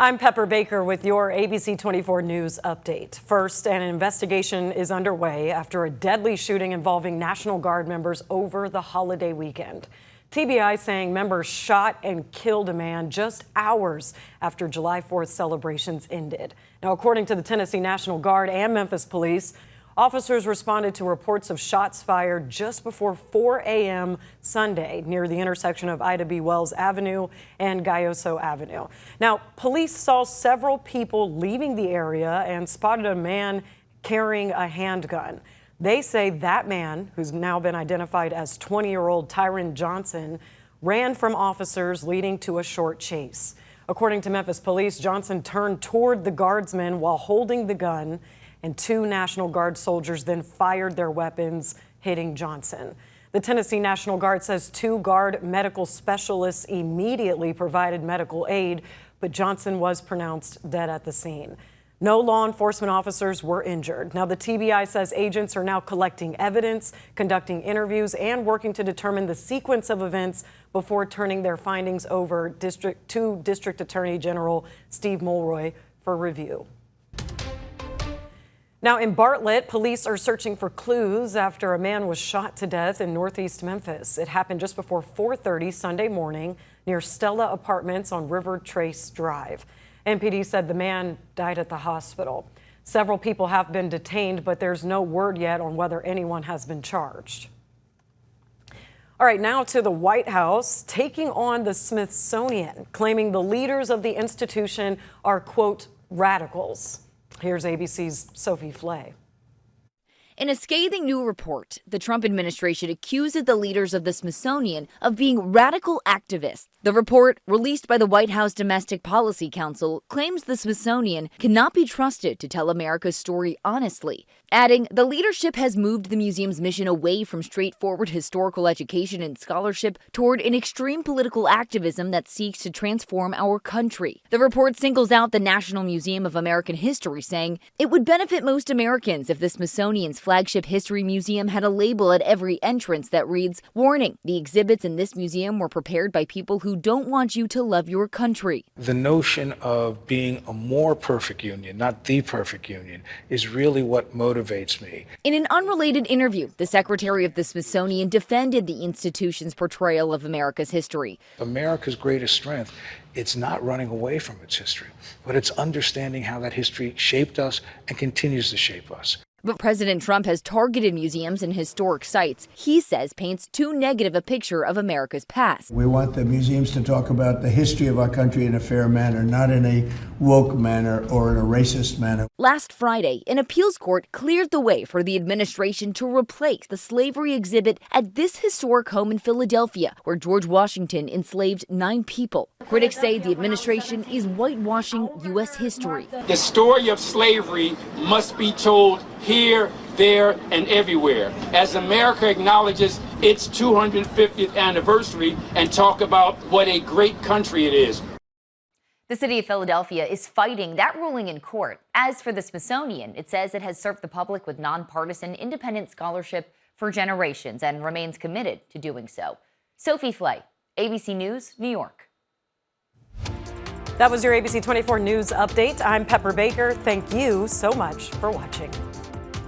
I'm Pepper Baker with your ABC 24 News update. First, an investigation is underway after a deadly shooting involving National Guard members over the holiday weekend. TBI saying members shot and killed a man just hours after July 4th celebrations ended. Now, according to the Tennessee National Guard and Memphis police, officers responded to reports of shots fired just before 4 a.m. Sunday near the intersection of Ida B. Wells Avenue and Gayoso Avenue. Now, police saw several people leaving the area and spotted a man carrying a handgun. They say that man, who's now been identified as 20-year-old Tyron Johnson, ran from officers, leading to a short chase. According to Memphis police, Johnson turned toward the guardsmen while holding the gun, and two National Guard soldiers then fired their weapons, hitting Johnson. The Tennessee National Guard says two Guard medical specialists immediately provided medical aid, but Johnson was pronounced dead at the scene. No law enforcement officers were injured. Now, the TBI says agents are now collecting evidence, conducting interviews, and working to determine the sequence of events before turning their findings over to District Attorney General Steve Mulroy for review. Now, in Bartlett, police are searching for clues after a man was shot to death in northeast Memphis. It happened just before 4:30 Sunday morning near Stella Apartments on River Trace Drive. MPD said the man died at the hospital. Several people have been detained, but there's no word yet on whether anyone has been charged. All right, now to the White House, taking on the Smithsonian, claiming the leaders of the institution are, quote, radicals. Here's ABC's Sophie Flay. In a scathing new report, the Trump administration accuses the leaders of the Smithsonian of being radical activists. The report, released by the White House Domestic Policy Council, claims the Smithsonian cannot be trusted to tell America's story honestly, adding the leadership has moved the museum's mission away from straightforward historical education and scholarship toward an extreme political activism that seeks to transform our country. The report singles out the National Museum of American History, saying it would benefit most Americans if the Smithsonian's flagship history museum had a label at every entrance that reads, "Warning, the exhibits in this museum were prepared by people who don't want you to love your country." The notion of being a more perfect union, not the perfect union, is really what motivates me. In an unrelated interview, the secretary of the Smithsonian defended the institution's portrayal of America's history. America's greatest strength, it's not running away from its history, but it's understanding how that history shaped us and continues to shape us. But President Trump has targeted museums and historic sites he says paints too negative a picture of America's past. We want the museums to talk about the history of our country in a fair manner, not in a woke manner or in a racist manner. Last Friday, an appeals court cleared the way for the administration to replace the slavery exhibit at this historic home in Philadelphia, where George Washington enslaved 9 people. Critics say the administration is whitewashing U.S. history. The story of slavery must be told here, there, and everywhere, as America acknowledges its 250th anniversary and talk about what a great country it is. The city of Philadelphia is fighting that ruling in court. As for the Smithsonian, it says it has served the public with nonpartisan, independent scholarship for generations and remains committed to doing so. Sophie Flay, ABC News, New York. That was your ABC 24 News update. I'm Pepper Baker. Thank you so much for watching.